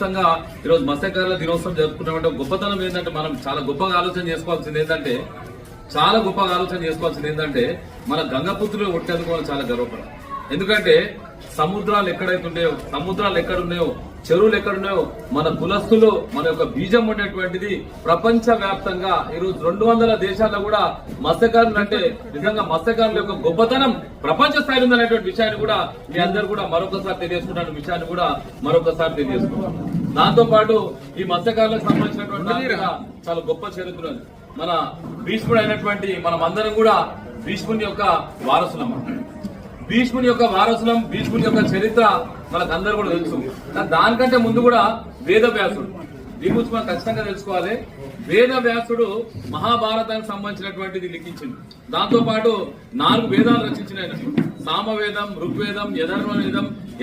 వ్యాప్తంగా ఈరోజు మత్స్యకారుల దినోత్సవం జరుపుకున్నటువంటి గొప్పతనం ఏంటంటే మనం చాలా గొప్పగా ఆలోచన చేసుకోవాల్సింది ఏంటంటే మన గంగపుత్రులు ఒట్టేందుకు మనం చాలా గర్వపడాలి. ఎందుకంటే సముద్రాలు ఎక్కడైతున్నాయో, సముద్రాలు ఎక్కడున్నాయో, చెరువులు ఎక్కడున్నాయో మన కులస్తులు మన యొక్క బీజం ఉండేటువంటిది ప్రపంచ వ్యాప్తంగా ఈరోజు 200 దేశాల్లో కూడా మత్స్యకారులు అంటే నిజంగా మత్స్యకారుల యొక్క గొప్పతనం ప్రపంచ స్థాయిలో ఉందనేటువంటి విషయాన్ని కూడా మీ అందరూ కూడా మరొకసారి తెలియజేసుకుంటున్న విషయాన్ని కూడా మరొకసారి తెలియజేసుకుంటాం. దాంతో పాటు ఈ మత్స్యకారులకు సంబంధించినటువంటి చాలా గొప్ప చరిత్ర మన భీష్ముడు అయినటువంటి మనం అందరం కూడా భీష్ముని యొక్క వారసులం. భీష్ముని యొక్క చరిత్ర మనకు అందరూ కూడా తెలుసు. దానికంటే ముందు కూడా వేదవ్యాసుడు, దీని గురించి మనం ఖచ్చితంగా తెలుసుకోవాలి. వేదవ్యాసుడు మహాభారతానికి సంబంధించినటువంటిది లిఖించింది. దాంతో పాటు 4 వేదాలు రచించిన సామవేదం, ఋగ్వేదం,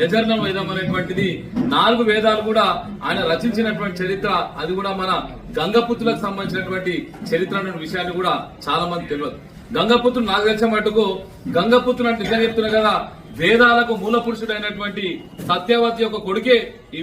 యజర్ణ వేదం అనేటువంటిది 4 వేదాలు కూడా ఆయన రచించినటువంటి చరిత్ర. అది కూడా మన గంగపుత్రులకు సంబంధించినటువంటి చరిత్ర అనే విషయాన్ని కూడా చాలా మంది తెలియదు. గంగపుత్రుడు నాకు తెలిసిన మటుకు గంగపుత్రుడు అంటే నిజంగా చెప్తున్నా కదా, వేదాలకు మూల పురుషుడైనటువంటి సత్యవతి యొక్క కొడుకే ఈ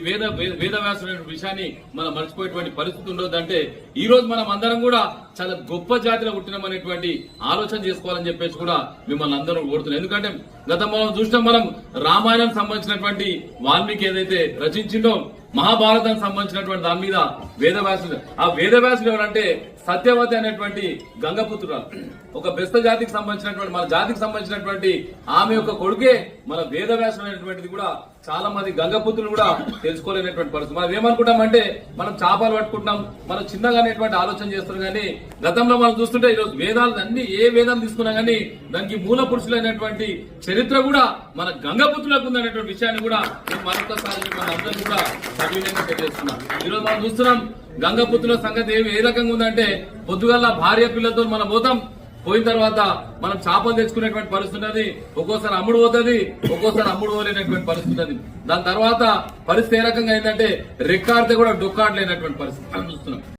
వేదవ్యాసుడు విషయాన్ని మనం మర్చిపోయేటువంటి పరిస్థితి ఉండొద్దంటే ఈ రోజు మనం అందరం కూడా చాలా గొప్ప జాతిలో పుట్టినామనేటువంటి ఆలోచన చేసుకోవాలని చెప్పేసి కూడా మిమ్మల్ని అందరూ కోరుతున్నాం. ఎందుకంటే గతంలో చూసినాం మనం రామాయణం సంబంధించినటువంటి వాల్మీకి ఏదైతే రచించిందో మహాభారతానికి సంబంధించినటువంటి దాని మీద వేదవ్యాసుడు ఎవరంటే సత్యవతి అనేటువంటి గంగపుత్రురాలు, ఒక బెస్త జాతికి సంబంధించినటువంటి మన జాతికి సంబంధించినటువంటి ఆమె యొక్క కొడుకే మన వేదవ్యాసుడు అనేటువంటిది కూడా చాలా మంది గంగపుత్రులు కూడా తెలుసుకోలేనటువంటి పరిస్థితి. మనం ఏమనుకుంటామంటే మనం చేపలు పట్టుకుంటాం, మనం చిన్నగానేటువంటి ఆలోచన చేస్తున్నాం. కానీ గతంలో మనం చూస్తుంటే ఈరోజు వేదాలు అన్ని ఏ వేదాలు తీసుకున్నా గానీ దానికి మూల పురుషులైనటువంటి చరిత్ర కూడా మన గంగపుత్రులకు ఉందనేటువంటి విషయాన్ని కూడా మరొకసారి మన అందరూ కూడా సవినయంగా తెలియజేస్తున్నాం. ఈరోజు మనం చూస్తున్నాం గంగపుత్రుల సంగతి ఏ రకంగా ఉందంటే పొద్దుగల్లా భార్య పిల్లలతో మనం పోతాం, పోయిన తర్వాత మనం చేపలు తెచ్చుకునేటువంటి పరిస్థితి ఉన్నది. ఒక్కోసారి అమ్ముడు పోతుంది, ఒక్కోసారి అమ్ముడు పోలేనటువంటి పరిస్థితి ఉన్నది. దాని తర్వాత పరిస్థితి ఏ రకంగా ఏంటంటే రెక్కాడితే కూడా డొక్కాడలేనటువంటి పరిస్థితి చూస్తున్నాం.